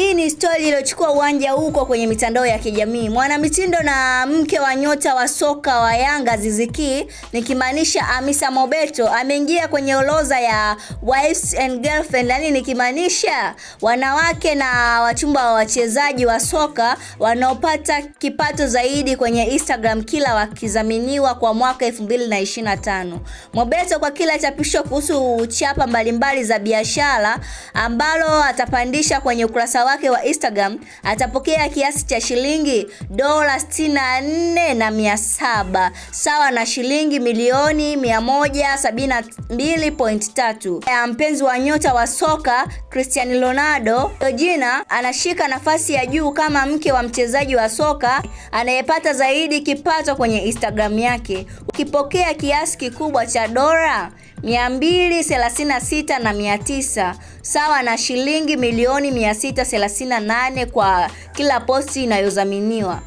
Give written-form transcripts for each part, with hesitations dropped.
Hii ni story iliyochukua uwanja huko kwenye mitandao ya kijamii. Mwanamitindo na mke wa nyota wa soka wa Yanga Aziz Ki, nikimaanisha Hamisa Mobeto, ameingia kwenye orodha ya wives and girlfriend, yani nikimaanisha wanawake na wachumba wa wachezaji wa soka wanaopata kipato zaidi kwenye Instagram kila wakizaminiwa kwa mwaka 2025. Mobeto kwa kila chapisho kuhusu chapa mbalimbali za biashara ambalo atapandisha kwenye ukurasa wake wa Instagram atapokea kiasi cha shilingi $64,700 sawa na shilingi milioni 172.3. Mpenzi wa nyota wa soka Cristiano Ronaldo, Georgina anashika nafasi ya juu kama mke wa mchezaji wa soka anayepata zaidi kipato kwenye Instagram yake, ukipokea kiasi kikubwa cha $236,900 sawa na shilingi milioni 638 kwa kila posti inayozaminiwa.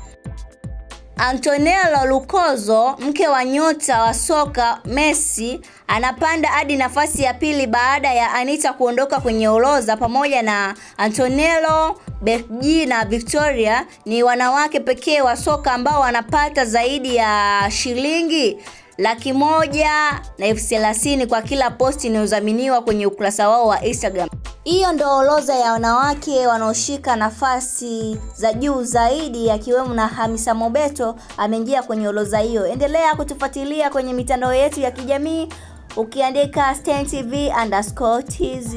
Antonella Lucozo, mke wa nyota wa soka Messi, anapanda hadi nafasi ya pili baada ya Anita kuondoka kwenye orodha. Pamoja na Antonella, Becky na Victoria ni wanawake pekee wa soka ambao wanapata zaidi ya shilingi $130,000 kwa kila posti inayozaminiwa kwenye ukurasa wao wa Instagram. Hiyo ndio orodha ya wanawake wanaoshika nafasi za juu zaidi, akiwemo na Hamisa Mobeto ameingia kwenye orodha hiyo. Endelea kutufuatilia kwenye mitandao yetu ya kijamii ukiandika StanTV_TZ.